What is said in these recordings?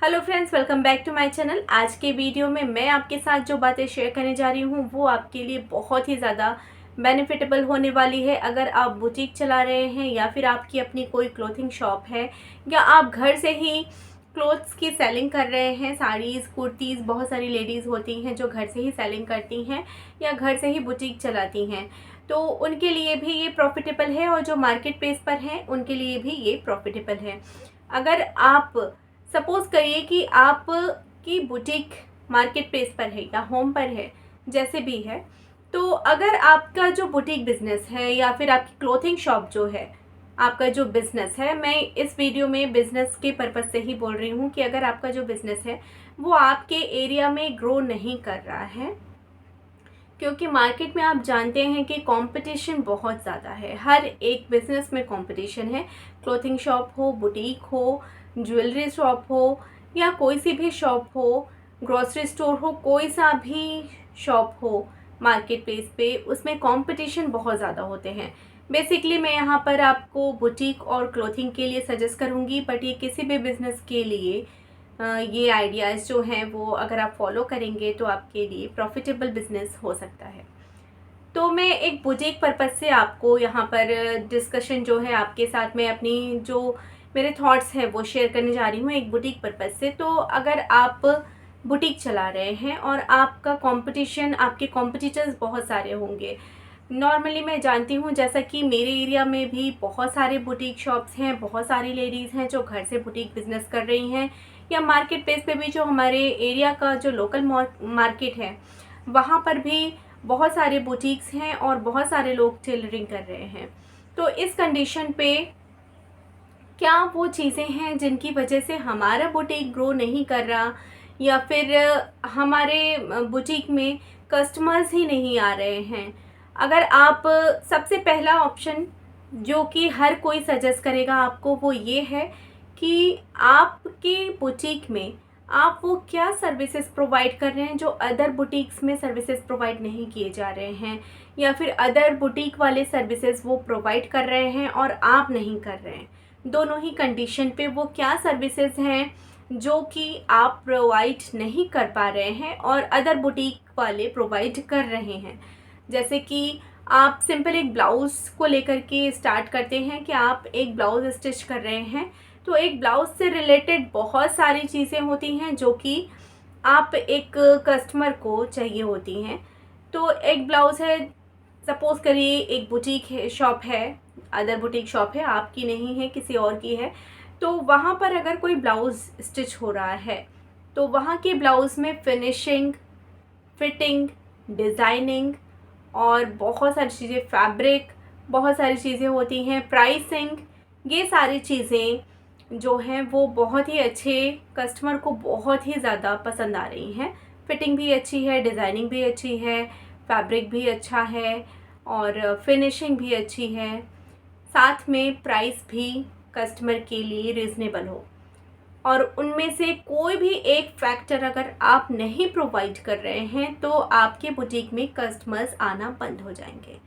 Hello friends, welcome back to my channel. आज के video में मैं आपके साथ जो बातें शेयर करने जा रही हूँ वो आपके लिए बहुत ही ज़्यादा बेनिफिटेबल होने वाली है। अगर आप बुटीक चला रहे हैं या फिर आपकी अपनी कोई क्लोथिंग शॉप है या आप घर से ही क्लोथ्स की सेलिंग कर रहे हैं, साड़ीज़, कुर्तीज़, बहुत सारी लेडीज़ होती हैं जो घर से ही सेलिंग करती हैं या घर से ही बुटीक चलाती हैं, तो उनके लिए भी ये प्रॉफिटेबल है और जो मार्केट प्लेस पर हैं उनके लिए भी ये प्रॉफिटेबल है। अगर आप सपोज़ करिए कि आप की बुटीक मार्केट प्लेस पर है या होम पर है, जैसे भी है, तो अगर आपका जो बुटीक बिज़नेस है या फिर आपकी क्लोथिंग शॉप जो है, आपका जो बिज़नेस है, मैं इस वीडियो में बिज़नेस के पर्पज़ से ही बोल रही हूँ कि अगर आपका जो बिज़नेस है वो आपके एरिया में ग्रो नहीं कर रहा है, क्योंकि मार्केट में आप जानते हैं कि कंपटीशन बहुत ज़्यादा है। हर एक बिज़नेस में कंपटीशन है। क्लोथिंग शॉप हो, बुटीक हो, ज्वेलरी शॉप हो या कोई सी भी शॉप हो, ग्रोसरी स्टोर हो, कोई सा भी शॉप हो मार्केट प्लेस पे, उसमें कंपटीशन बहुत ज़्यादा होते हैं। बेसिकली मैं यहाँ पर आपको बुटीक और क्लोथिंग के लिए सजेस्ट करूँगी, बट ये किसी भी बिज़नेस के लिए ये आइडियाज़ जो हैं वो अगर आप फॉलो करेंगे तो आपके लिए प्रॉफिटेबल बिजनेस हो सकता है। तो मैं एक बुटीक पर्पज़ से आपको यहाँ पर डिस्कशन जो है आपके साथ में अपनी जो मेरे थॉट्स हैं वो शेयर करने जा रही हूँ एक बुटीक पर्पज़ से। तो अगर आप बुटीक चला रहे हैं और आपका कंपटीशन, आपके कॉम्पिटिटर्स बहुत सारे होंगे। नॉर्मली मैं जानती हूँ, जैसा कि मेरे एरिया में भी बहुत सारे बुटीक शॉप्स हैं, बहुत सारी लेडीज़ हैं जो घर से बुटीक बिज़नेस कर रही हैं, या मार्केट प्लेस पे भी जो हमारे एरिया का जो लोकल मार्केट है वहाँ पर भी बहुत सारे बुटीक्स हैं और बहुत सारे लोग टेलरिंग कर रहे हैं। तो इस कंडीशन पे क्या वो चीज़ें हैं जिनकी वजह से हमारा बुटीक ग्रो नहीं कर रहा, या फिर हमारे बुटीक में कस्टमर्स ही नहीं आ रहे हैं? अगर आप सबसे पहला ऑप्शन जो कि हर कोई सजेस्ट करेगा आपको वो ये है कि आपके बुटीक में आप वो क्या सर्विसेज प्रोवाइड कर रहे हैं जो अदर बुटीक्स में सर्विसेज प्रोवाइड नहीं किए जा रहे हैं, या फिर अदर बुटीक वाले सर्विसेज वो प्रोवाइड कर रहे हैं और आप नहीं कर रहे हैं। दोनों ही कंडीशन पे वो क्या सर्विसेज हैं जो कि आप प्रोवाइड नहीं कर पा रहे हैं और अदर बुटीक वाले प्रोवाइड कर रहे हैं। जैसे कि आप सिंपल एक ब्लाउज़ को लेकर के स्टार्ट करते हैं कि आप एक ब्लाउज़ स्टिच कर रहे हैं, तो एक ब्लाउज़ से रिलेटेड बहुत सारी चीज़ें होती हैं जो कि आप एक कस्टमर को चाहिए होती हैं। तो एक ब्लाउज़ है, सपोज़ करिए एक बुटीक है, शॉप है, अदर बुटीक शॉप है, आपकी नहीं है, किसी और की है, तो वहाँ पर अगर कोई ब्लाउज़ स्टिच हो रहा है तो वहाँ के ब्लाउज़ में फिनिशिंग, फिटिंग, डिज़ाइनिंग और बहुत सारी चीज़ें, फैब्रिक, बहुत सारी चीज़ें होती हैं, प्राइसिंग, ये सारी चीज़ें जो हैं वो बहुत ही अच्छे, कस्टमर को बहुत ही ज़्यादा पसंद आ रही हैं। फिटिंग भी अच्छी है, डिज़ाइनिंग भी अच्छी है, फैब्रिक भी अच्छा है और फिनिशिंग भी अच्छी है, साथ में प्राइस भी कस्टमर के लिए रीज़नेबल हो। और उनमें से कोई भी एक फैक्टर अगर आप नहीं प्रोवाइड कर रहे हैं तो आपके बुटीक में कस्टमर्स आना बंद हो जाएंगे।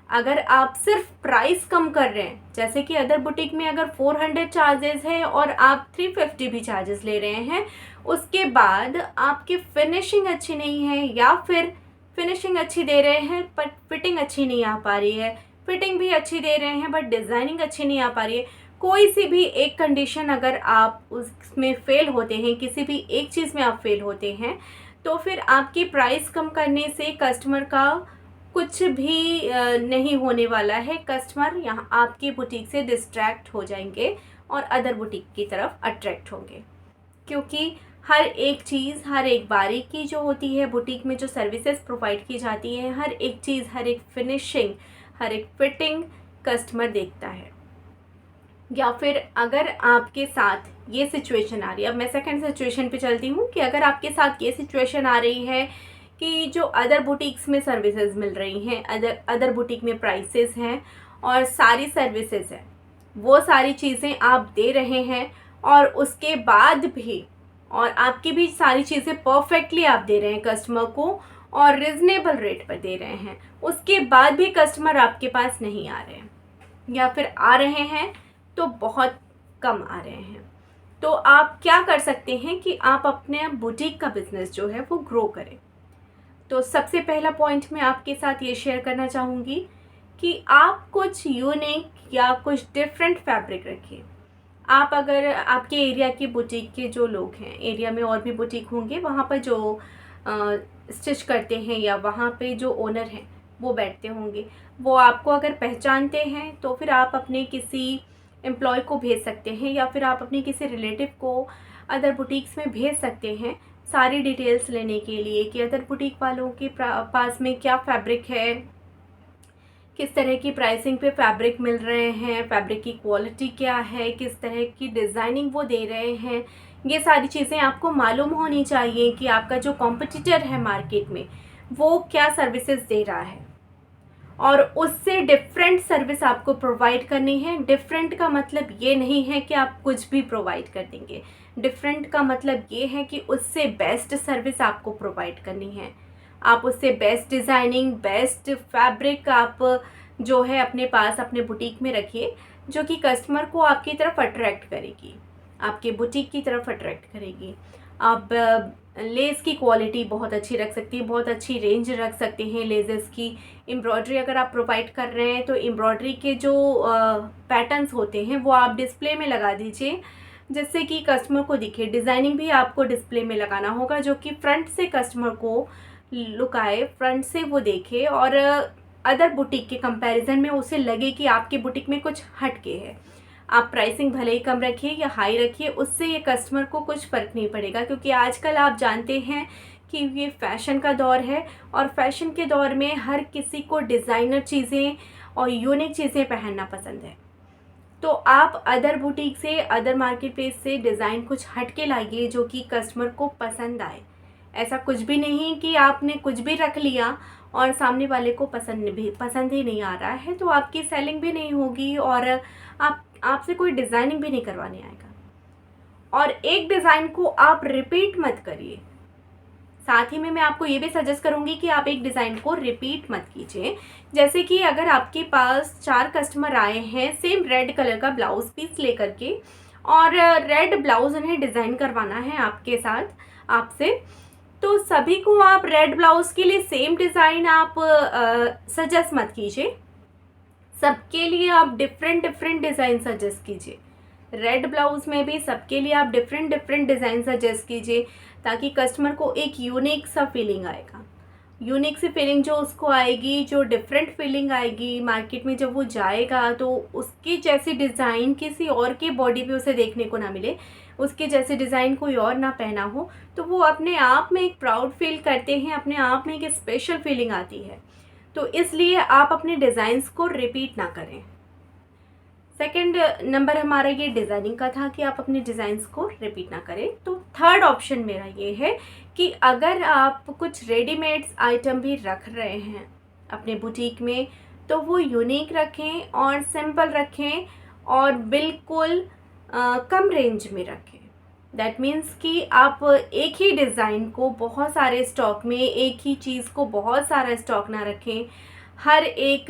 अगर आप सिर्फ प्राइस कम कर रहे हैं, जैसे कि अदर बुटीक में अगर 400 चार्जेस है और आप 350 भी चार्जेस ले रहे हैं, उसके बाद आपकी फिनिशिंग अच्छी नहीं है, या फिर फिनिशिंग अच्छी दे रहे हैं बट फिटिंग अच्छी नहीं आ पा रही है, फिटिंग भी अच्छी दे रहे हैं बट डिज़ाइनिंग अच्छी नहीं आ पा रही है, कोई सी भी एक कंडीशन अगर आप उसमें फ़ेल होते हैं, किसी भी एक चीज़ में आप फ़ेल होते हैं, तो फिर आपकी प्राइस कम करने से कस्टमर का कुछ भी नहीं होने वाला है। कस्टमर यहाँ आपकी बुटीक से डिस्ट्रैक्ट हो जाएंगे और अदर बुटीक की तरफ अट्रैक्ट होंगे, क्योंकि हर एक चीज़, हर एक बारीकी जो होती है बुटीक में, जो सर्विसेज प्रोवाइड की जाती है, हर एक चीज़, हर एक फिनिशिंग, हर एक फिटिंग कस्टमर देखता है। या फिर अगर आपके साथ ये सिचुएशन आ रही है, अब मैं सेकंड सिचुएशन पे चलती हूँ कि अगर आपके साथ ये सिचुएशन आ रही है कि जो अदर बुटीक्स में सर्विसेज मिल रही हैं, अदर बुटीक में प्राइसेस हैं और सारी सर्विसेज हैं, वो सारी चीज़ें आप दे रहे हैं और उसके बाद भी, और आपकी भी सारी चीज़ें परफेक्टली आप दे रहे हैं कस्टमर को और रिजनेबल रेट पर दे रहे हैं, उसके बाद भी कस्टमर आपके पास नहीं आ रहे हैं, या फिर आ रहे हैं तो बहुत कम आ रहे हैं। तो आप क्या कर सकते हैं कि आप अपने बुटीक का बिज़नेस जो है वो ग्रो करें। तो सबसे पहला पॉइंट मैं आपके साथ ये शेयर करना चाहूँगी कि आप कुछ यूनिक या कुछ डिफरेंट फैब्रिक रखिए। आप अगर आपके एरिया की बुटीक के जो लोग हैं, एरिया में और भी बुटीक होंगे, वहाँ पर जो स्टिच करते हैं या वहाँ पे जो ओनर हैं वो बैठते होंगे, वो आपको अगर पहचानते हैं तो फिर आप अपने किसी एम्प्लॉय को भेज सकते हैं या फिर आप अपने किसी रिलेटिव को अदर बुटीक्स में भेज सकते हैं सारी डिटेल्स लेने के लिए कि अदर बुटीक वालों के पास में क्या फैब्रिक है, किस तरह की प्राइसिंग पे फैब्रिक मिल रहे हैं, फैब्रिक की क्वालिटी क्या है, किस तरह की डिज़ाइनिंग वो दे रहे हैं। ये सारी चीज़ें आपको मालूम होनी चाहिए कि आपका जो कॉम्पिटिटर है मार्केट में वो क्या सर्विसेज दे रहा है और उससे डिफरेंट सर्विस आपको प्रोवाइड करनी है। डिफरेंट का मतलब ये नहीं है कि आप कुछ भी प्रोवाइड कर देंगे। डिफरेंट का मतलब ये है कि उससे बेस्ट सर्विस आपको प्रोवाइड करनी है। आप उससे बेस्ट डिज़ाइनिंग, बेस्ट फैब्रिक आप जो है अपने पास अपने बुटीक में रखिए, जो कि कस्टमर को आपकी तरफ अट्रैक्ट करेगी, आपके बुटीक की तरफ अट्रैक्ट करेगी। आप लेस की क्वालिटी बहुत अच्छी रख सकती हैं, बहुत अच्छी रेंज रख सकते हैं लेसेस की। एम्ब्रॉयडरी अगर आप प्रोवाइड कर रहे हैं तो एम्ब्रॉयडरी के जो पैटर्न्स होते हैं वो आप डिस्प्ले में लगा दीजिए, जिससे कि कस्टमर को दिखे। डिज़ाइनिंग भी आपको डिस्प्ले में लगाना होगा जो कि फ्रंट से कस्टमर को लुक आए, फ्रंट से वो देखे और अदर बुटीक के कंपैरिजन में उसे लगे कि आपके बुटीक में कुछ हट के है। आप प्राइसिंग भले ही कम रखिए या हाई रखिए, उससे ये कस्टमर को कुछ फ़र्क नहीं पड़ेगा, क्योंकि आजकल आप जानते हैं कि ये फ़ैशन का दौर है और फैशन के दौर में हर किसी को डिज़ाइनर चीज़ें और यूनिक चीज़ें पहनना पसंद है। तो आप अदर बुटीक से, अदर मार्केट प्लेस से डिज़ाइन कुछ हट के लाइए जो कि कस्टमर को पसंद आए। ऐसा कुछ भी नहीं कि आपने कुछ भी रख लिया और सामने वाले को पसंद ही नहीं आ रहा है, तो आपकी सेलिंग भी नहीं होगी और आपसे कोई डिज़ाइनिंग भी नहीं करवाने आएगा। और एक डिज़ाइन को आप रिपीट मत करिए। साथ ही में मैं आपको ये भी सजेस्ट करूँगी कि आप एक डिज़ाइन को रिपीट मत कीजिए। जैसे कि अगर आपके पास 4 कस्टमर आए हैं सेम रेड कलर का ब्लाउज़ पीस लेकर के और रेड ब्लाउज़ उन्हें डिज़ाइन करवाना है आपके साथ, आपसे, तो सभी को आप रेड ब्लाउज़ के लिए सेम डिज़ाइन आप सजेस्ट मत कीजिए। सबके लिए आप डिफरेंट डिज़ाइन सजेस्ट कीजिए। रेड ब्लाउज़ में भी सबके लिए आप डिफरेंट डिज़ाइन सजेस्ट कीजिए, ताकि कस्टमर को एक यूनिक सा फीलिंग आएगा। यूनिक सी फीलिंग जो उसको आएगी, जो डिफरेंट फीलिंग आएगी, मार्केट में जब वो जाएगा तो उसकी जैसी डिज़ाइन किसी और के बॉडी पे उसे देखने को ना मिले, उसके जैसे डिज़ाइन कोई और ना पहना हो, तो वो अपने आप में एक प्राउड फील करते हैं, अपने आप में एक स्पेशल फीलिंग आती है। तो इसलिए आप अपने डिज़ाइंस को रिपीट ना करें। सेकंड नंबर हमारा ये डिज़ाइनिंग का था कि आप अपने डिज़ाइंस को रिपीट ना करें। तो थर्ड ऑप्शन मेरा ये है कि अगर आप कुछ रेडीमेड्स आइटम भी रख रहे हैं अपने बुटीक में, तो वो यूनिक रखें और सिंपल रखें और बिल्कुल कम रेंज में रखें। दैट मीन्स कि आप एक ही डिज़ाइन को बहुत सारे स्टॉक में, एक ही चीज़ को बहुत सारा स्टॉक ना रखें। हर एक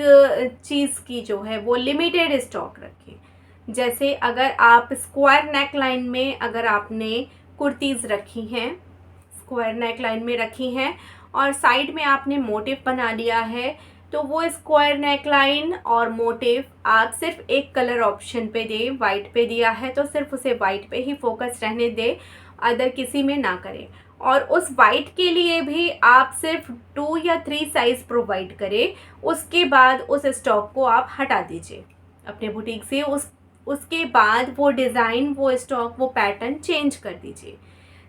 चीज़ की जो है वो लिमिटेड स्टॉक रखें। जैसे अगर आप स्क्वायर नेक लाइन में अगर आपने कुर्तीज़ रखी हैं, स्क्वायर नेक लाइन में रखी हैं और साइड में आपने मोटिव बना लिया है, तो वो स्क्वायर नेक लाइन और मोटिव आप सिर्फ एक कलर ऑप्शन पे दें, वाइट पे दिया है तो सिर्फ उसे वाइट पे ही फोकस रहने दें, अदर किसी में ना करें। और उस वाइट के लिए भी आप सिर्फ 2 या 3 साइज़ प्रोवाइड करें। उसके बाद उस स्टॉक को आप हटा दीजिए अपने बुटीक से। उसके बाद वो डिज़ाइन, वो स्टॉक, वो पैटर्न चेंज कर दीजिए।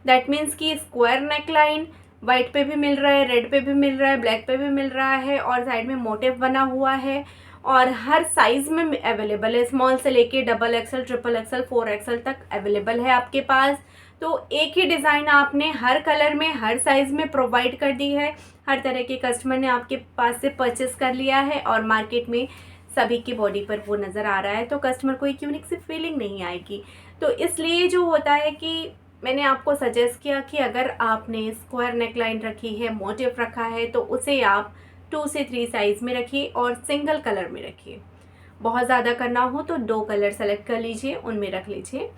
दैट मीन्स कि स्क्वायर नेक लाइन वाइट पे भी मिल रहा है, रेड पे भी मिल रहा है, ब्लैक पे भी मिल रहा है और साइड में मोटिव बना हुआ है और हर साइज़ में अवेलेबल है। स्मॉल से लेके XXL, XXL, 4XL तक अवेलेबल है आपके पास। तो एक ही डिज़ाइन आपने हर कलर में, हर साइज़ में प्रोवाइड कर दी है। हर तरह के कस्टमर ने आपके पास से परचेस कर लिया है और मार्केट में सभी की बॉडी पर वो नज़र आ रहा है, तो कस्टमर को एक यूनिक सी फीलिंग नहीं आएगी। तो इसलिए जो होता है कि मैंने आपको सजेस्ट किया कि अगर आपने स्क्वायर नेक लाइन रखी है, मोटिव रखा है, तो उसे आप 2 से 3 साइज़ में रखिए और सिंगल कलर में रखिए। बहुत ज़्यादा करना हो तो 2 कलर सेलेक्ट कर लीजिए, उनमें रख लीजिए।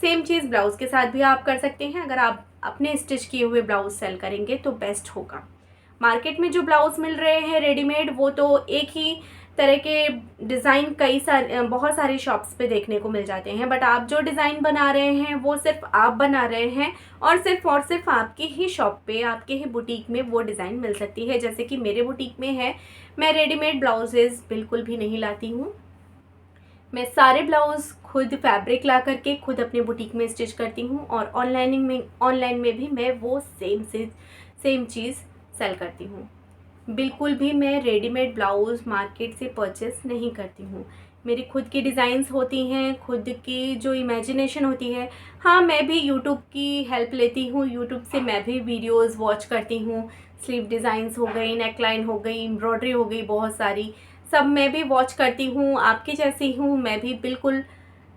सेम चीज़ ब्लाउज़ के साथ भी आप कर सकते हैं। अगर आप अपने स्टिच किए हुए ब्लाउज़ सेल करेंगे तो बेस्ट होगा। मार्केट में जो ब्लाउज़ मिल रहे हैं रेडीमेड, वो तो एक ही तरह के डिज़ाइन बहुत सारी शॉप्स पे देखने को मिल जाते हैं, बट आप जो डिज़ाइन बना रहे हैं वो सिर्फ आप बना रहे हैं और सिर्फ आपकी ही शॉप पे, आपके ही बुटीक में वो डिज़ाइन मिल सकती है। जैसे कि मेरे बुटीक में है, मैं रेडीमेड ब्लाउजेज़ बिल्कुल भी नहीं लाती हूँ। मैं सारे ब्लाउज़ खुद फैब्रिक ला करके खुद अपने बुटीक में स्टिच करती हूँ और ऑनलाइन में भी मैं वो सेम चीज़ सेल करती हूँ। बिल्कुल भी मैं रेडीमेड ब्लाउज़ मार्केट से परचेस नहीं करती हूँ। मेरी खुद की डिज़ाइंस होती हैं, खुद की जो इमेजिनेशन होती है। हाँ, मैं भी यूट्यूब की हेल्प लेती हूँ, यूट्यूब से मैं भी वीडियोज़ वॉच करती हूँ। स्लीव डिज़ाइंस हो गई, नेकलाइन हो गई, एम्ब्रॉयडरी हो गई, बहुत सारी, सब मैं भी वॉच करती हूँ। आपकी जैसी हूँ मैं भी, बिल्कुल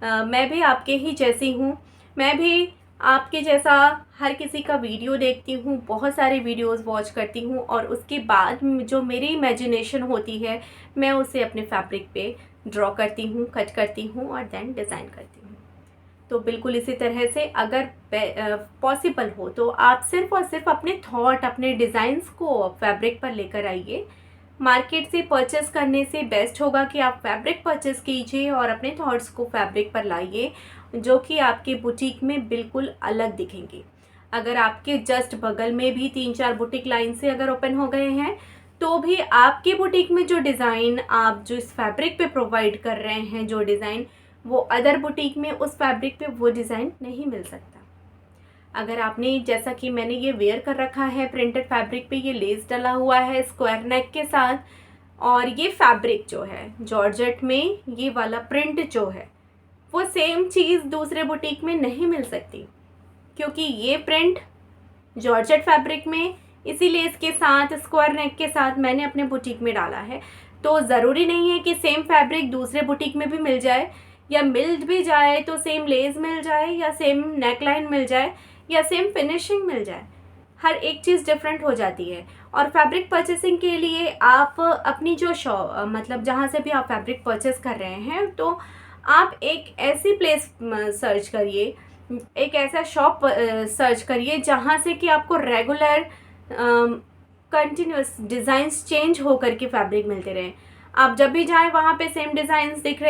मैं भी आपके ही जैसी हूँ। मैं भी आपके जैसा हर किसी का वीडियो देखती हूँ, बहुत सारे वीडियोस वॉच करती हूँ और उसके बाद जो मेरी इमेजिनेशन होती है मैं उसे अपने फैब्रिक पे ड्रॉ करती हूँ, कट करती हूँ और देन डिज़ाइन करती हूँ। तो बिल्कुल इसी तरह से अगर पॉसिबल हो तो आप सिर्फ़ और सिर्फ अपने थॉट, अपने डिज़ाइंस को फैब्रिक पर लेकर आइए। मार्केट से परचेस करने से बेस्ट होगा कि आप फैब्रिक परचेस कीजिए और अपने थॉट्स को फैब्रिक पर लाइए, जो कि आपके बुटीक में बिल्कुल अलग दिखेंगे। अगर आपके जस्ट बगल में भी 3-4 बुटीक लाइन से अगर ओपन हो गए हैं, तो भी आपके बुटीक में जो डिज़ाइन आप जो इस फैब्रिक पे प्रोवाइड कर रहे हैं, जो डिज़ाइन, वो अदर बुटीक में उस फैब्रिक पे वो डिज़ाइन नहीं मिल सकता। अगर आपने, जैसा कि मैंने ये वेयर कर रखा है प्रिंटेड फैब्रिक पे, ये लेस डला हुआ है स्क्वायर नेक के साथ, और ये फैब्रिक जो है जॉर्जेट में, ये वाला प्रिंट जो है वो सेम चीज़ दूसरे बुटीक में नहीं मिल सकती, क्योंकि ये प्रिंट जॉर्जेट फैब्रिक में इसी लेस के साथ, स्क्वायर नेक के साथ मैंने अपने बुटीक में डाला है। तो ज़रूरी नहीं है कि सेम फैब्रिक दूसरे बुटीक में भी मिल जाए, या मिल भी जाए तो सेम लेस मिल जाए, या सेम नेकलाइन मिल जाए, या सेम फिनिशिंग मिल जाए। हर एक चीज़ डिफरेंट हो जाती है। और फैब्रिक परचेसिंग के लिए आप अपनी जो मतलब जहाँ से भी आप फैब्रिक परचेस कर रहे हैं, तो आप एक ऐसी प्लेस सर्च करिए, एक ऐसा शॉप सर्च करिए जहाँ से कि आपको रेगुलर कंटिन्यूस डिज़ाइंस चेंज हो करके फैब्रिक मिलते रहें। आप जब भी जाएँ वहाँ पे सेम डिज़ाइंस दिख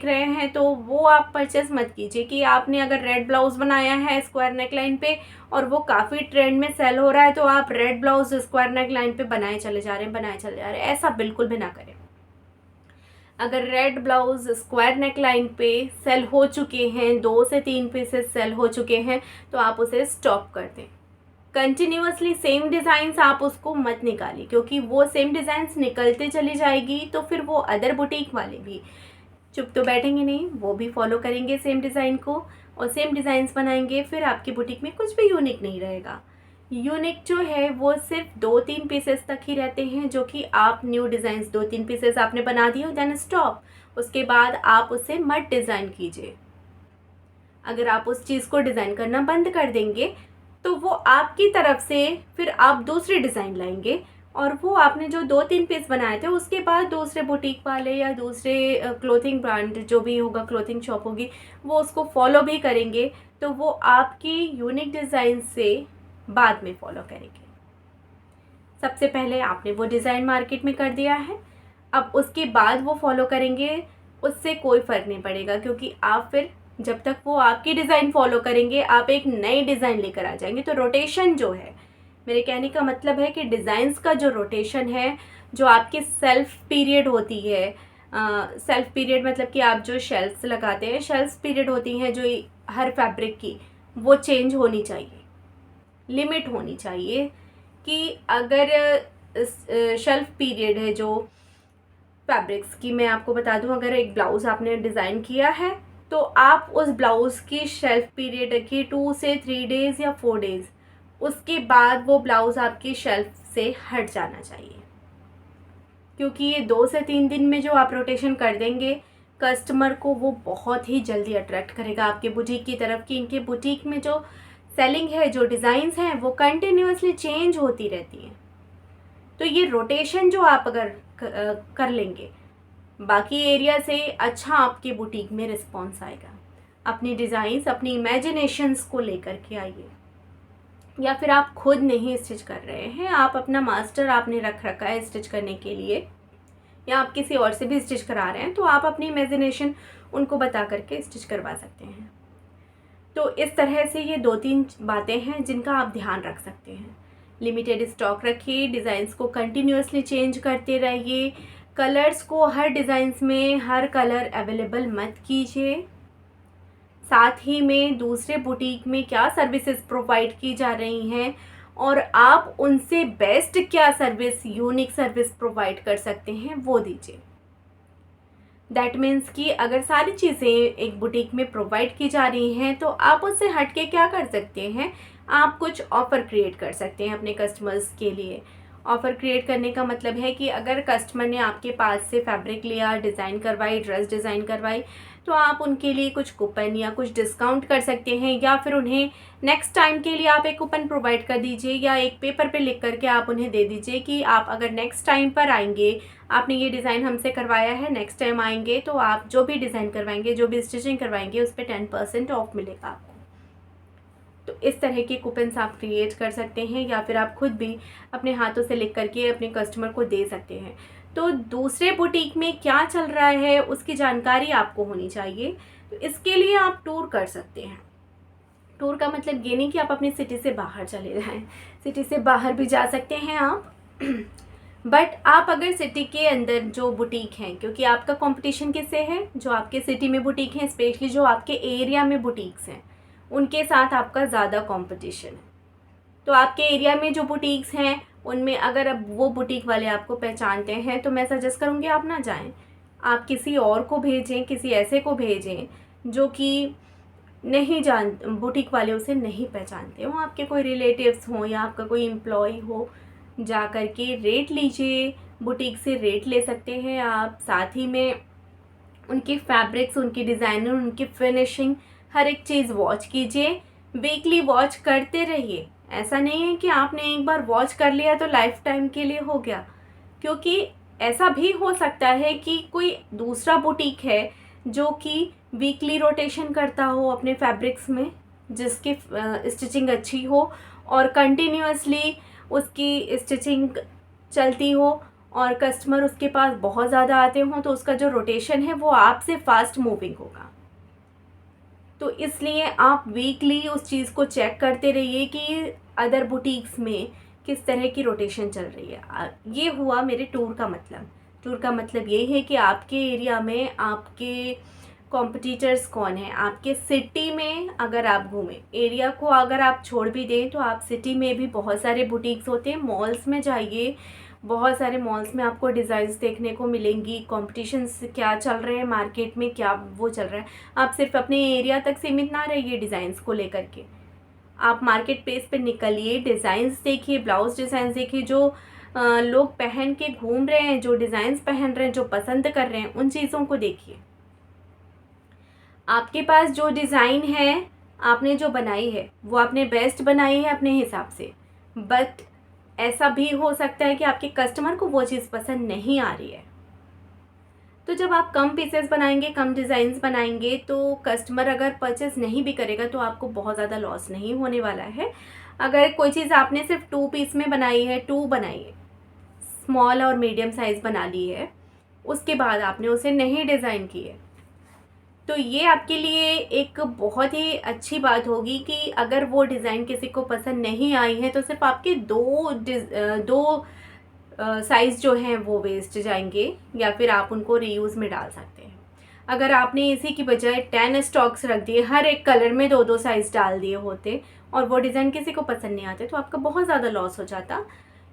रहे हैं तो वो आप परचेस मत कीजिए। कि आपने अगर रेड ब्लाउज़ बनाया है स्क्वायर नेक लाइन पे और वो काफ़ी ट्रेंड में सेल हो रहा है, तो आप red blouse square neck line पे बनाए चले जा रहे हैं, ऐसा बिल्कुल भी ना करें। अगर red blouse square neck line पे सेल हो चुके हैं, 2 से 3 पीसेस सेल हो चुके हैं, तो आप उसे स्टॉप कर दें। कंटिन्यूअसली सेम डिज़ाइंस आप उसको मत निकालिए, क्योंकि वो सेम डिज़ाइंस निकलते चली जाएगी तो फिर वो अदर बुटीक वाले भी चुप तो बैठेंगे नहीं, वो भी फॉलो करेंगे सेम डिज़ाइन को और सेम डिज़ाइंस बनाएंगे। फिर आपकी बुटीक में कुछ भी यूनिक नहीं रहेगा। यूनिक जो है वो सिर्फ 2-3 पीसेस तक ही रहते हैं, जो कि आप न्यू डिज़ाइंस 2-3 पीसेस आपने बना दिए, देन स्टॉप। उसके बाद आप उसे मत डिज़ाइन कीजिए। अगर आप उस चीज़ को डिज़ाइन करना बंद कर देंगे तो वो आपकी तरफ से फिर आप दूसरी डिज़ाइन लाएंगे, और वो आपने जो 2-3 पीस बनाए थे उसके बाद दूसरे बुटीक वाले या दूसरे क्लोथिंग ब्रांड जो भी होगा, क्लोथिंग शॉप होगी, वो उसको फॉलो भी करेंगे, तो वो आपकी यूनिक डिज़ाइन से बाद में फॉलो करेंगे। सबसे पहले आपने वो डिज़ाइन मार्केट में कर दिया है, अब उसके बाद वो फॉलो करेंगे, उससे कोई फ़र्क नहीं पड़ेगा, क्योंकि आप फिर जब तक वो आपकी डिज़ाइन फॉलो करेंगे, आप एक नई डिज़ाइन लेकर आ जाएंगे। तो रोटेशन जो है, मेरे कहने का मतलब है कि डिज़ाइंस का जो रोटेशन है, जो आपकी सेल्फ पीरियड होती है, सेल्फ पीरियड मतलब कि आप जो शेल्फ्स लगाते हैं, शेल्फ पीरियड होती हैं जो हर फैब्रिक की, वो चेंज होनी चाहिए, लिमिट होनी चाहिए। कि अगर शेल्फ पीरियड है जो फैब्रिक्स की, मैं आपको बता दूं, अगर एक ब्लाउज़ आपने डिज़ाइन किया है तो आप उस ब्लाउज़ की शेल्फ पीरियड रखिए 2 से 3 डेज़ या 4 डेज़। उसके बाद वो ब्लाउज़ आपकी शेल्फ से हट जाना चाहिए, क्योंकि ये 2 से 3 दिन में जो आप रोटेशन कर देंगे, कस्टमर को वो बहुत ही जल्दी अट्रैक्ट करेगा आपके बुटीक की तरफ, कि इनके बुटीक में जो सेलिंग है, जो डिज़ाइंस हैं, वो कंटिन्यूअसली चेंज होती रहती हैं। तो ये रोटेशन जो आप अगर कर लेंगे, बाकी एरिया से अच्छा आपके बुटीक में रिस्पॉन्स आएगा। अपनी डिज़ाइंस, अपनी इमेजिनेशंस को लेकर के आइए। या फिर आप खुद नहीं स्टिच कर रहे हैं, आप अपना मास्टर आपने रख रखा है स्टिच करने के लिए, या आप किसी और से भी स्टिच करा रहे हैं, तो आप अपनी इमेजिनेशन उनको बता करके स्टिच करवा सकते हैं। तो इस तरह से ये 2-3 बातें हैं जिनका आप ध्यान रख सकते हैं। लिमिटेड स्टॉक रखिए, डिज़ाइंस को कंटिन्यूअसली चेंज करते रहिए, कलर्स को हर डिज़ाइंस में हर कलर अवेलेबल मत कीजिए। साथ ही में दूसरे बुटीक में क्या सर्विसेज प्रोवाइड की जा रही हैं और आप उनसे बेस्ट क्या सर्विस, यूनिक सर्विस प्रोवाइड कर सकते हैं, वो दीजिए। दैट मीन्स कि अगर सारी चीज़ें एक बुटीक में प्रोवाइड की जा रही हैं तो आप उससे हट के क्या कर सकते हैं, आप कुछ ऑफ़र क्रिएट कर सकते हैं अपने कस्टमर्स के लिए। ऑफ़र क्रिएट करने का मतलब है कि अगर कस्टमर ने आपके पास से फैब्रिक लिया, डिज़ाइन करवाई, ड्रेस डिज़ाइन करवाई, तो आप उनके लिए कुछ कूपन या कुछ डिस्काउंट कर सकते हैं, या फिर उन्हें नेक्स्ट टाइम के लिए आप एक कूपन प्रोवाइड कर दीजिए, या एक पेपर पे लिख करके आप उन्हें दे दीजिए कि आप अगर नेक्स्ट टाइम पर आएंगे, आपने ये डिज़ाइन हमसे करवाया है, नेक्स्ट टाइम आएंगे तो आप जो भी डिज़ाइन करवाएंगे, जो भी स्टिचिंग करवाएंगे, उस पर 10% ऑफ मिलेगा आपको। तो इस तरह के कूपन्स आप क्रिएट कर सकते हैं, या फिर आप खुद भी अपने हाथों से लिख करके अपने कस्टमर को दे सकते हैं। तो दूसरे बुटीक में क्या चल रहा है उसकी जानकारी आपको होनी चाहिए। तो इसके लिए आप टूर कर सकते हैं। टूर का मतलब ये नहीं कि आप अपनी सिटी से बाहर चले जाएं, सिटी से बाहर भी जा सकते हैं आप बट आप अगर सिटी के अंदर जो बुटीक हैं, क्योंकि आपका कंपटीशन किससे है, जो आपके सिटी में बुटीक हैं, स्पेशली जो आपके एरिया में बुटीक्स हैं, उनके साथ आपका ज़्यादा कंपटीशन है। तो आपके एरिया में जो बुटीक्स हैं उनमें अगर अब वो बुटीक वाले आपको पहचानते हैं तो मैं सजेस्ट करूँगी आप ना जाएं, आप किसी और को भेजें, किसी ऐसे को भेजें जो कि नहीं जान, बुटीक वाले उसे नहीं पहचानते हों, आपके कोई रिलेटिव्स हों या आपका कोई एम्प्लॉय हो, जा कर के रेट लीजिए, बुटीक से रेट ले सकते हैं आप। साथ ही में उनकी फैब्रिक्स, उनकी डिज़ाइनर, उनकी फिनिशिंग, हर एक चीज़ वॉच कीजिए, वीकली वॉच करते रहिए। ऐसा नहीं है कि आपने एक बार वॉच कर लिया तो लाइफ टाइम के लिए हो गया, क्योंकि ऐसा भी हो सकता है कि कोई दूसरा बुटीक है जो कि वीकली रोटेशन करता हो अपने फैब्रिक्स में, जिसकी स्टिचिंग अच्छी हो और कंटिन्यूअसली उसकी स्टिचिंग चलती हो और कस्टमर उसके पास बहुत ज़्यादा आते हों, तो उसका जो रोटेशन है वो आपसे फास्ट मूविंग होगा। तो इसलिए आप वीकली उस चीज़ को चेक करते रहिए कि अदर बुटीक्स में किस तरह की रोटेशन चल रही है। ये हुआ मेरे टूर का मतलब। टूर का मतलब ये है कि आपके एरिया में आपके कॉम्पिटिटर्स कौन हैं, आपके सिटी में अगर आप घूमें, एरिया को अगर आप छोड़ भी दें तो आप सिटी में भी बहुत सारे बुटीक्स होते हैं। मॉल्स में जाइए, बहुत सारे मॉल्स में आपको डिज़ाइंस देखने को मिलेंगी, कॉम्पिटिशन्स क्या चल रहे हैं मार्केट में, क्या वो चल रहा है। आप सिर्फ अपने एरिया तक सीमित ना रहिए डिज़ाइंस को लेकर के, आप मार्केट प्लेस पे निकलिए, डिज़ाइंस देखिए, ब्लाउज डिज़ाइंस देखिए, जो लोग पहन के घूम रहे हैं, जो डिज़ाइंस पहन रहे हैं, जो पसंद कर रहे हैं, उन चीज़ों को देखिए। आपके पास जो डिज़ाइन है, आपने जो बनाई है, वो आपने बेस्ट बनाई है अपने हिसाब से, बट ऐसा भी हो सकता है कि आपके कस्टमर को वो चीज़ पसंद नहीं आ रही है। तो जब आप कम पीसेस बनाएंगे, कम डिज़ाइंस बनाएंगे, तो कस्टमर अगर परचेस नहीं भी करेगा तो आपको बहुत ज़्यादा लॉस नहीं होने वाला है। अगर कोई चीज़ आपने सिर्फ 2 पीस में बनाई है, 2 बनाई है, स्मॉल और मीडियम साइज़ बना ली है, उसके बाद आपने उसे नहीं डिज़ाइन की है, तो ये आपके लिए एक बहुत ही अच्छी बात होगी कि अगर वो डिज़ाइन किसी को पसंद नहीं आई है तो सिर्फ आपके दो साइज़ जो हैं वो वेस्ट जाएंगे, या फिर आप उनको रीयूज़ में डाल सकते हैं। अगर आपने इसी की बजाय 10 स्टॉक्स रख दिए, हर एक कलर में 2-2 साइज़ डाल दिए होते और वो डिज़ाइन किसी को पसंद नहीं आते, तो आपका बहुत ज़्यादा लॉस हो जाता।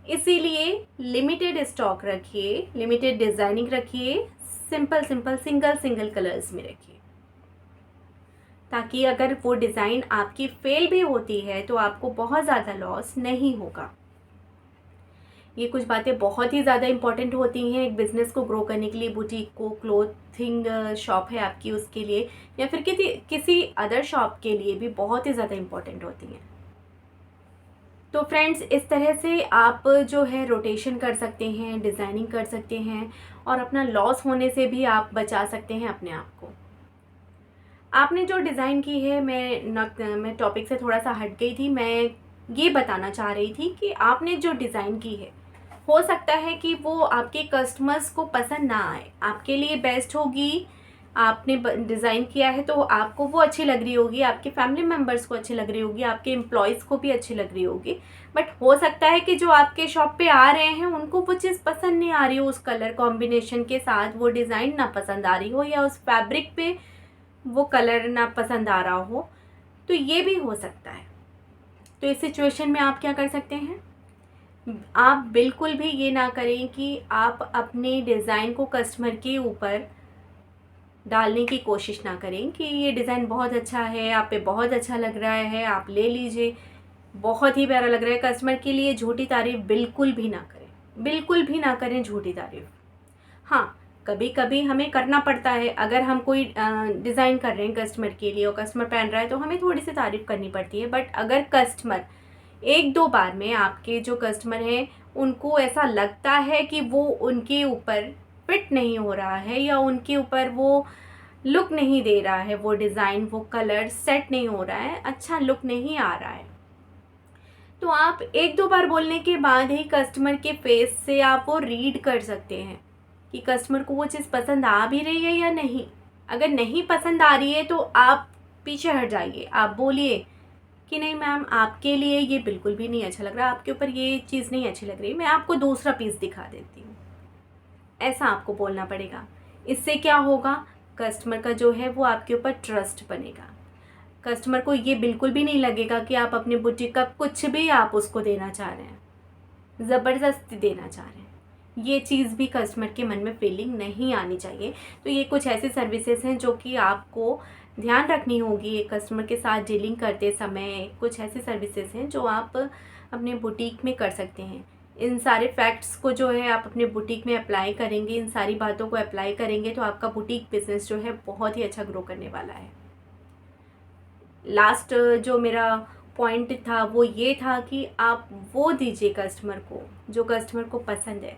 इसीलिए लिमिटेड स्टॉक रखिए, लिमिटेड डिज़ाइनिंग रखिए, सिंपल सिंगल कलर्स में रखिए, ताकि अगर वो डिज़ाइन आपकी फेल भी होती है तो आपको बहुत ज़्यादा लॉस नहीं होगा। ये कुछ बातें बहुत ही ज़्यादा इम्पॉर्टेंट होती हैं एक बिज़नेस को ग्रो करने के लिए। बुटीक को, क्लोथिंग शॉप है आपकी, उसके लिए, या फिर किसी अदर शॉप के लिए भी बहुत ही ज़्यादा इम्पॉर्टेंट होती हैं। तो फ्रेंड्स, इस तरह से आप जो है रोटेशन कर सकते हैं, डिज़ाइनिंग कर सकते हैं और अपना लॉस होने से भी आप बचा सकते हैं अपने आप को। आपने जो डिज़ाइन की है, मैं टॉपिक से थोड़ा सा हट गई थी। मैं ये बताना चाह रही थी कि आपने जो डिज़ाइन की है, हो सकता है कि वो आपके कस्टमर्स को पसंद ना आए। आपके लिए बेस्ट होगी, आपने डिज़ाइन किया है तो आपको वो अच्छी लग रही होगी, आपके फैमिली मेम्बर्स को अच्छी लग रही होगी, आपके एम्प्लॉयज़ को भी अच्छी लग रही होगी। बट हो सकता है कि जो आपके शॉप पे आ रहे हैं उनको वो चीज़ पसंद नहीं आ रही हो, उस कलर कॉम्बिनेशन के साथ वो डिज़ाइन ना पसंद आ रही हो, या उस फैब्रिक पे वो कलर ना पसंद आ रहा हो। तो ये भी हो सकता है। तो इस सिचुएशन में आप क्या कर सकते हैं, आप बिल्कुल भी ये ना करें कि आप अपने डिज़ाइन को कस्टमर के ऊपर डालने की कोशिश ना करें कि ये डिज़ाइन बहुत अच्छा है, आप पे बहुत अच्छा लग रहा है, आप ले लीजिए, बहुत ही प्यारा लग रहा है। कस्टमर के लिए झूठी तारीफ़ बिल्कुल भी ना करें, बिल्कुल भी ना करें झूठी तारीफ़। हाँ, कभी कभी हमें करना पड़ता है। अगर हम कोई डिज़ाइन कर रहे हैं कस्टमर के लिए और कस्टमर पहन रहा है तो हमें थोड़ी सी तारीफ़ करनी पड़ती है। बट अगर कस्टमर एक दो बार में, आपके जो कस्टमर हैं उनको ऐसा लगता है कि वो उनके ऊपर फिट नहीं हो रहा है, या उनके ऊपर वो लुक नहीं दे रहा है, वो डिज़ाइन, वो कलर सेट नहीं हो रहा है, अच्छा लुक नहीं आ रहा है, तो आप एक दो बार बोलने के बाद ही कस्टमर के फेस से आप वो रीड कर सकते हैं कि कस्टमर को वो चीज़ पसंद आ भी रही है या नहीं। अगर नहीं पसंद आ रही है तो आप पीछे हट जाइए, आप बोलिए कि नहीं मैम, आपके लिए ये बिल्कुल भी नहीं अच्छा लग रहा, आपके ऊपर ये चीज़ नहीं अच्छी लग रही, मैं आपको दूसरा पीस दिखा देती हूँ। ऐसा आपको बोलना पड़ेगा। इससे क्या होगा, कस्टमर का जो है वो आपके ऊपर ट्रस्ट बनेगा। कस्टमर को ये बिल्कुल भी नहीं लगेगा कि आप अपनी बुटीक का कुछ भी आप उसको देना चाह रहे हैं, ज़बरदस्ती देना चाह रहे हैं। ये चीज़ भी कस्टमर के मन में फीलिंग नहीं आनी चाहिए। तो ये कुछ ऐसी सर्विसेज हैं जो कि आपको ध्यान रखनी होगी कस्टमर के साथ डीलिंग करते समय। कुछ ऐसी सर्विसेज हैं जो आप अपने बुटीक में कर सकते हैं। इन सारे फैक्ट्स को जो है आप अपने बुटीक में अप्लाई करेंगे, इन सारी बातों को अप्लाई करेंगे तो आपका बुटीक बिजनेस जो है बहुत ही अच्छा ग्रो करने वाला है। लास्ट जो मेरा पॉइंट था वो ये था कि आप वो दीजिए कस्टमर को जो कस्टमर को पसंद है,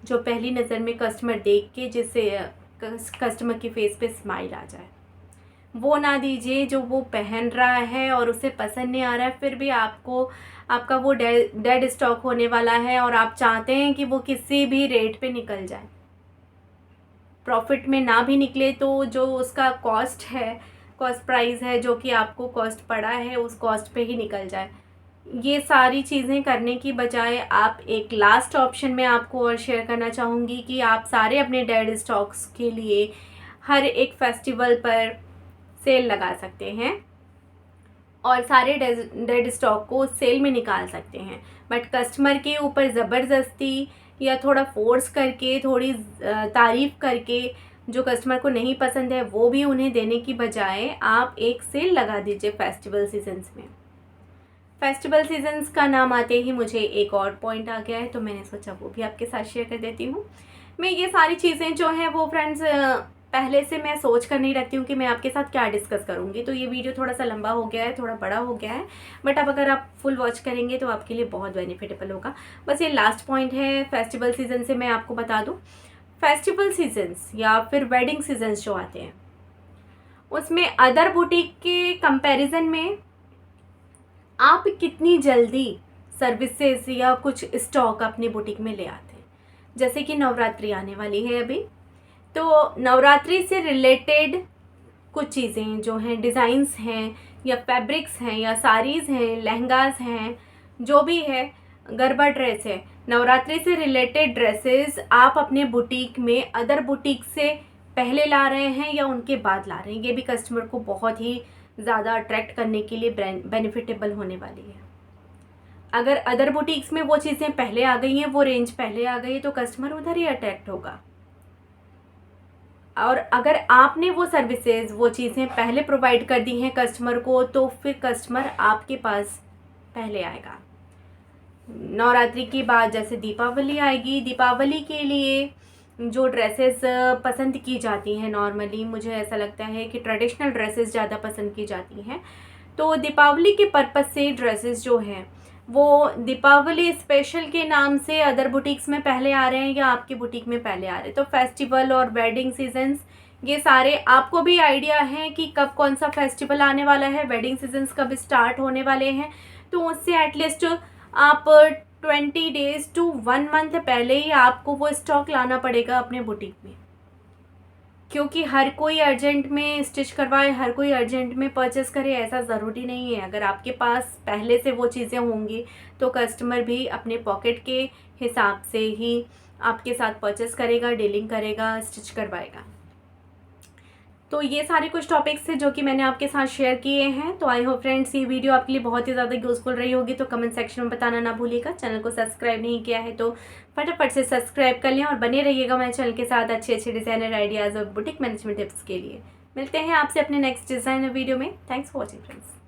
जो पहली नज़र में कस्टमर देख के जिससे कस्टमर के फेस पे स्माइल आ जाए। वो ना दीजिए जो वो पहन रहा है और उसे पसंद नहीं आ रहा है, फिर भी आपका वो डेड स्टॉक होने वाला है और आप चाहते हैं कि वो किसी भी रेट पे निकल जाए। प्रॉफिट में ना भी निकले तो जो उसका कॉस्ट प्राइस है, जो कि आपको कॉस्ट पड़ा है, उस कॉस्ट पे ही निकल जाए। ये सारी चीज़ें करने की बजाय आप एक लास्ट ऑप्शन में आपको और शेयर करना चाहूँगी कि आप सारे अपने डेड स्टॉक्स के लिए हर एक फेस्टिवल पर सेल लगा सकते हैं और सारे डेड स्टॉक को सेल में निकाल सकते हैं। बट कस्टमर के ऊपर ज़बरदस्ती या थोड़ा फोर्स करके, थोड़ी तारीफ़ करके जो कस्टमर को नहीं पसंद है वो भी उन्हें देने की बजाय आप एक सेल लगा दीजिए फेस्टिवल सीजन्स में। फेस्टिवल सीजन्स का नाम आते ही मुझे एक और पॉइंट आ गया है, तो मैंने सोचा वो भी आपके साथ शेयर कर देती हूँ। मैं ये सारी चीज़ें जो हैं वो फ्रेंड्स पहले से मैं सोच कर नहीं रखती हूँ कि मैं आपके साथ क्या डिस्कस करूँगी, तो ये वीडियो थोड़ा सा लंबा हो गया है, थोड़ा बड़ा हो गया है, बट अब अगर आप फुल वॉच करेंगे तो आपके लिए बहुत बेनिफिटेबल होगा। बस ये लास्ट पॉइंट है फेस्टिवल सीजन से मैं आपको बता दूँ। फेस्टिवल सीजन्स या फिर वेडिंग सीजन्स जो आते हैं उसमें अदर बुटीक के कंपैरिजन में आप कितनी जल्दी सर्विसेज या कुछ स्टॉक अपने बुटीक में ले आते हैं। जैसे कि नवरात्रि आने वाली है अभी, तो नवरात्रि से रिलेटेड कुछ चीज़ें जो हैं, डिज़ाइंस हैं या फैब्रिक्स हैं या साड़ीज़ हैं, लहंगास हैं, जो भी है, गरबा ड्रेस है, नवरात्रि से रिलेटेड ड्रेसेस आप अपने बुटीक में अदर बुटीक से पहले ला रहे हैं या उनके बाद ला रहे हैं। ये भी कस्टमर को बहुत ही ज़्यादा अट्रैक्ट करने के लिए बेनिफिटेबल होने वाली है। अगर अदर बुटीक्स में वो चीज़ें पहले आ गई हैं, वो रेंज पहले आ गई है, तो कस्टमर उधर ही अट्रैक्ट होगा। और अगर आपने वो सर्विसेज, वो चीज़ें पहले प्रोवाइड कर दी हैं कस्टमर को, तो फिर कस्टमर आपके पास पहले आएगा। नवरात्रि के बाद जैसे दीपावली आएगी, दीपावली के लिए जो ड्रेसेस पसंद की जाती हैं, नॉर्मली मुझे ऐसा लगता है कि ट्रेडिशनल ड्रेसेस ज़्यादा पसंद की जाती हैं, तो दीपावली के पर्पज़ से ड्रेसेस जो हैं वो दीपावली स्पेशल के नाम से अदर बुटीक्स में पहले आ रहे हैं या आपकी बुटीक में पहले आ रहे हैं। तो फेस्टिवल और वेडिंग सीजन्स ये सारे आपको भी आइडिया है कि कब कौन सा फेस्टिवल आने वाला है, वेडिंग सीजन्स कब स्टार्ट होने वाले हैं, तो उससे एटलीस्ट आप 20 डेज़ टू 1 मंथ पहले ही आपको वो स्टॉक लाना पड़ेगा अपने बुटीक में, क्योंकि हर कोई अर्जेंट में स्टिच करवाए, हर कोई अर्जेंट में परचेस करे, ऐसा ज़रूरी नहीं है। अगर आपके पास पहले से वो चीज़ें होंगी तो कस्टमर भी अपने पॉकेट के हिसाब से ही आपके साथ परचेस करेगा, डीलिंग करेगा, स्टिच करवाएगा। तो ये सारे कुछ टॉपिक्स थे जो कि मैंने आपके साथ शेयर किए हैं। तो आई होप फ्रेंड्स ये वीडियो आपके लिए बहुत ही ज़्यादा यूज़फुल रही होगी। तो कमेंट सेक्शन में बताना ना भूलिएगा। चैनल को सब्सक्राइब नहीं किया है तो फटाफट से सब्सक्राइब कर लें और बने रहिएगा मेरे चैनल के साथ अच्छे अच्छे डिज़ाइनर आइडियाज़ और बुटीक मैनेजमेंट टिप्स के लिए। मिलते हैं आपसे अपने नेक्स्ट डिज़ाइनर वीडियो में। Thanks for watching friends.